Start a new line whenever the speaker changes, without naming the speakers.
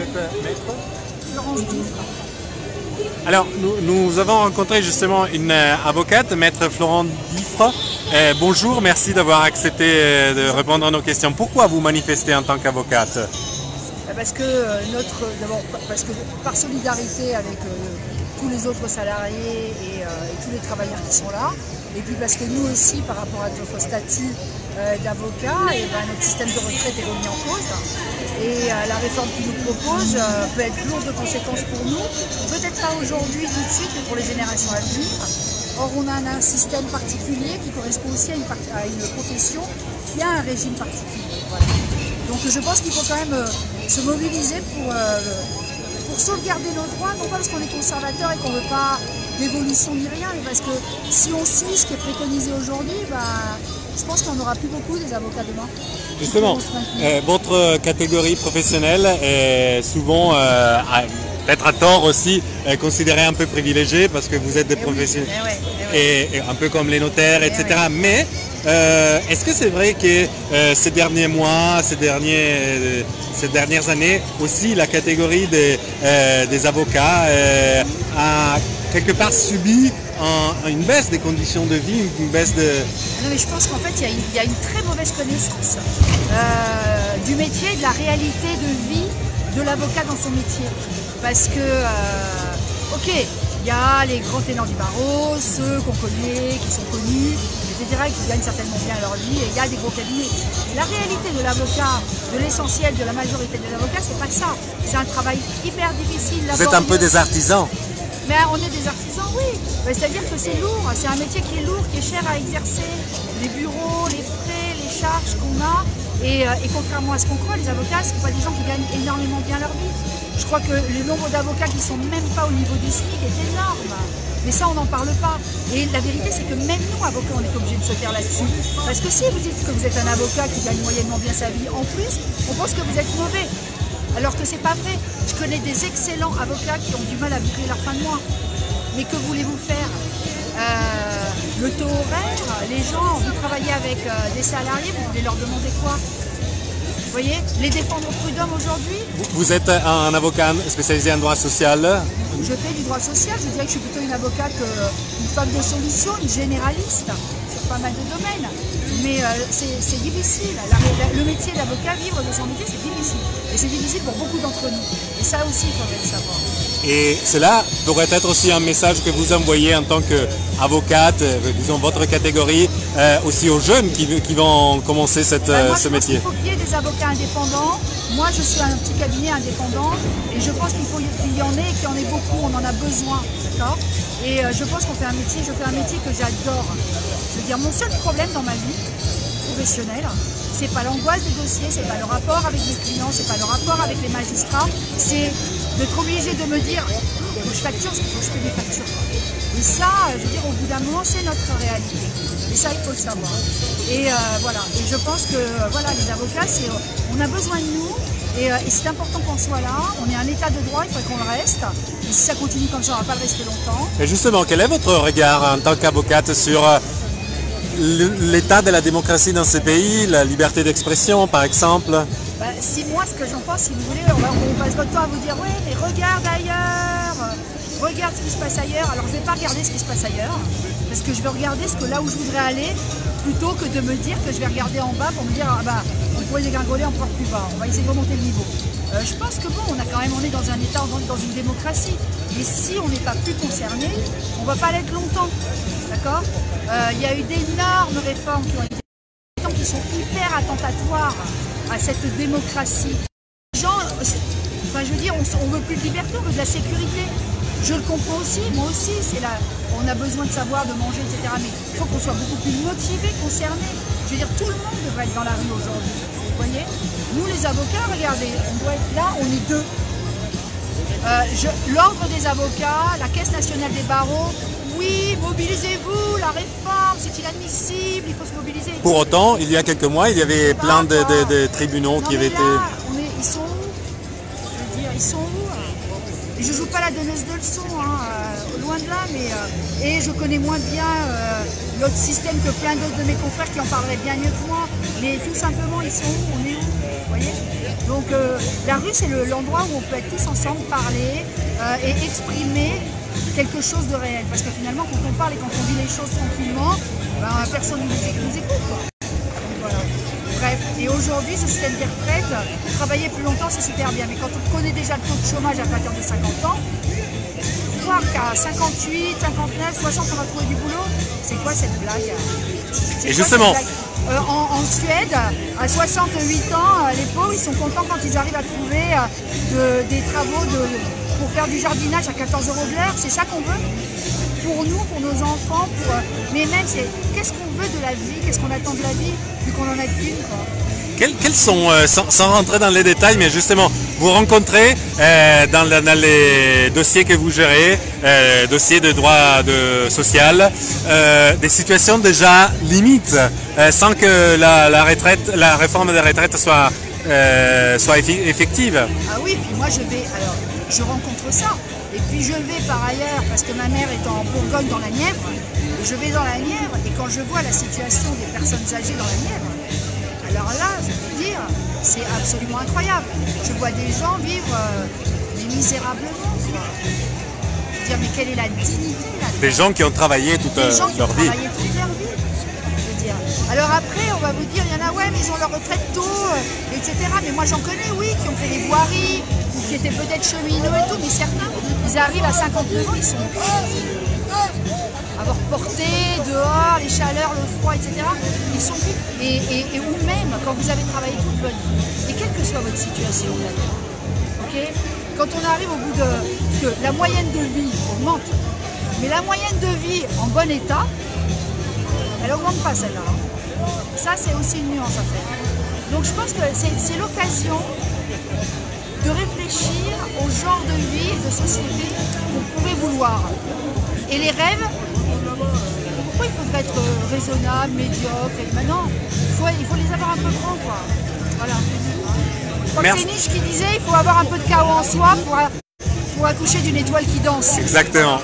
Vous êtes maître
Florence Diffre.
Alors, nous avons rencontré justement une avocate, maître Florence Diffre. Bonjour, merci d'avoir accepté de répondre à nos questions. Pourquoi vous manifestez en tant qu'avocate?
Parce que, parce que par solidarité avec tous les autres salariés et tous les travailleurs qui sont là, et puis parce que nous aussi, par rapport à notre statut d'avocat, notre système de retraite est remis en cause. Et la réforme qu'ils nous proposent peut être lourde de conséquences pour nous, peut-être pas aujourd'hui tout de suite, mais pour les générations à venir. Or, on a un système particulier qui correspond aussi à une profession qui a un régime particulier. Voilà. Donc je pense qu'il faut quand même se mobiliser pour sauvegarder nos droits, non pas parce qu'on est conservateur et qu'on ne veut pas d'évolution ni rien, mais parce que si on suit ce qui est préconisé aujourd'hui, je pense qu'il n'y en aura plus beaucoup des avocats demain.
Justement, votre catégorie professionnelle est souvent, peut-être à tort aussi, considérée un peu privilégiée parce que vous êtes des professionnels, et un peu comme les notaires, etc. Mais est-ce que c'est vrai que ces derniers mois, ces dernières années, aussi la catégorie des avocats a quelque part subi une baisse des conditions de vie, une baisse de...
Non, mais je pense qu'en fait il y a une très mauvaise connaissance du métier, de la réalité de vie de l'avocat dans son métier. Parce que, ok, il y a les grands ténors du barreau, ceux qu'on connaît, qui sont connus, etc., qui gagnent certainement bien leur vie, et il y a des gros cabinets. Et la réalité de l'avocat, de l'essentiel, de la majorité des avocats, c'est pas ça. C'est un travail hyper difficile.
Vous êtes un peu des artisans.
Mais on est des artisans, oui. C'est-à-dire que c'est lourd, c'est un métier qui est lourd, qui est cher à exercer. Les bureaux, les frais, les charges qu'on a. Et contrairement à ce qu'on croit, les avocats, ce ne sont pas des gens qui gagnent énormément bien leur vie. Je crois que le nombre d'avocats qui ne sont même pas au niveau du SMIC est énorme. Mais ça, on n'en parle pas. Et la vérité, c'est que même nous, avocats, on est obligés de se taire là-dessus. Parce que si vous dites que vous êtes un avocat qui gagne moyennement bien sa vie, en plus, on pense que vous êtes mauvais. Alors que c'est pas vrai. Je connais des excellents avocats qui ont du mal à boucler leur fin de mois. Mais que voulez-vous faire? Le taux horaire, les gens, vous travaillez avec des salariés, vous voulez leur demander quoi? Vous voyez? Les défendre au prud'homme aujourd'hui?
Vous êtes un avocat spécialisé en droit social?
Je fais du droit social, je dirais que je suis plutôt une avocate, une femme de solution, une généraliste sur pas mal de domaines. Mais c'est difficile. Le métier d'avocat, vivre de son métier, c'est difficile. Et c'est difficile pour beaucoup d'entre nous. Et ça aussi, il faudrait le savoir.
Et cela pourrait être aussi un message que vous envoyez en tant qu'avocate, disons votre catégorie, aussi aux jeunes qui vont commencer ce métier.
Il faut qu'il y ait des avocats indépendants. Moi, je suis un petit cabinet indépendant et je pense qu'il y en ait et qu'il y en ait beaucoup. On en a besoin, d'accord? Et je pense qu'on fait un métier, je fais un métier que j'adore. Je veux dire, mon seul problème dans ma vie professionnelle, c'est pas l'angoisse des dossiers, c'est pas le rapport avec les clients, c'est pas le rapport avec les magistrats, c'est d'être obligé de me dire il faut que je facture, il faut que je paye mes factures. Et ça, je veux dire, au bout d'un moment, c'est notre réalité. Et ça, il faut le savoir. Et voilà. Et je pense que voilà, les avocats, on a besoin de nous. Et c'est important qu'on soit là. On est un état de droit, il faut qu'on le reste. Et si ça continue comme ça, on ne va pas le rester longtemps.
Et justement, quel est votre regard en tant qu'avocate sur l'état de la démocratie dans ces pays, la liberté d'expression par exemple?
Si moi, ce que j'en pense, si vous voulez, on passe votre temps à vous dire « oui, mais regarde ailleurs, regarde ce qui se passe ailleurs ». Alors je ne vais pas regarder ce qui se passe ailleurs, parce que je vais regarder là où je voudrais aller, plutôt que de me dire que je vais regarder en bas pour me dire « ah bah, on pourrait dégringoler encore plus bas, on va essayer de remonter le niveau ». Je pense que bon, on est dans un état, dans une démocratie, mais si on n'est pas plus concerné, on ne va pas l'être longtemps, d'accord? Il y a eu d'énormes réformes qui sont hyper attentatoires à cette démocratie. Les gens, enfin je veux dire, on veut plus de liberté, on veut de la sécurité. Je le comprends aussi, moi aussi, on a besoin de savoir, de manger, etc. Mais il faut qu'on soit beaucoup plus motivés, concernés. Je veux dire, tout le monde devrait être dans la rue aujourd'hui. Vous voyez? Nous les avocats, regardez, on doit être là, on est deux. L'ordre des avocats, la Caisse nationale des barreaux, oui, mobilisez-vous, la réforme, c'est inadmissible, il faut se mobiliser.
Pour autant, il y a quelques mois, il y avait plein de tribunaux qui avaient été...
Ils sont où? Je veux dire, ils sont où? Et je ne joue pas la donneuse de leçons, loin de là, mais et je connais moins bien l'autre système que plein d'autres de mes confrères qui en parleraient bien mieux que moi. Mais tout simplement, ils sont où? On est où? Vous voyez? Donc la rue, c'est l'endroit où on peut être tous ensemble, parler et exprimer quelque chose de réel. Parce que finalement, quand on parle et quand on dit les choses tranquillement, ben, personne ne nous écoute, quoi. Voilà. Bref, et aujourd'hui, ce système des retraites, travailler plus longtemps, c'est super bien. Mais quand on connaît déjà le taux de chômage à partir de 50 ans, croire qu'à 58, 59, 60, on va trouver du boulot, c'est quoi cette blague?
Et justement,
en Suède, à 68 ans, les pauvres, ils sont contents quand ils arrivent à trouver des travaux pour faire du jardinage à 14 € de l'heure. C'est ça qu'on veut pour nous, pour nos enfants. Mais même, c'est qu'est-ce qu'on veut de la vie, qu'est-ce qu'on attend de la vie, vu qu'on en a qu'une, quoi.
Quels sont, sans rentrer dans les détails, mais justement, vous rencontrez dans les dossiers que vous gérez, dossiers de droit social, des situations déjà limites, sans que la réforme des retraites soit effective.
Ah oui, puis moi je rencontre ça. Et puis je vais par ailleurs, parce que ma mère est en Bourgogne dans la Nièvre, et je vais dans la Nièvre, et quand je vois la situation des personnes âgées dans la Nièvre, alors là, je veux dire, c'est absolument incroyable. Je vois des gens vivre misérablement, quoi. Je veux dire, mais quelle est la dignité là?
Des gens qui ont travaillé toute leur vie.
Je veux dire. Alors après, on va vous dire, il y en a, ouais, mais ils ont leur retraite tôt, etc. Mais moi j'en connais, oui, qui ont fait des voiries, ou qui étaient peut-être cheminots et tout, mais certains, ils arrivent à 59 ans, ils sont avoir porté dehors, les chaleurs, le froid, etc. Ils sont plus. Et ou même quand vous avez travaillé toute votre vie, et quelle que soit votre situation d'ailleurs, ok, quand on arrive au bout de. Parce que la moyenne de vie augmente, mais la moyenne de vie en bon état, elle augmente pas celle-là. Ça, c'est aussi une nuance à faire. Donc je pense que c'est l'occasion de réfléchir au genre de vie et de société qu'on pourrait vouloir. Et les rêves, pourquoi il faudrait être raisonnable, médiocre? Maintenant, il faut les avoir un peu grands, quoi. Voilà. Je crois que c'est Nietzsche qui disait il faut avoir un peu de chaos en soi pour accoucher d'une étoile qui danse.
Exactement.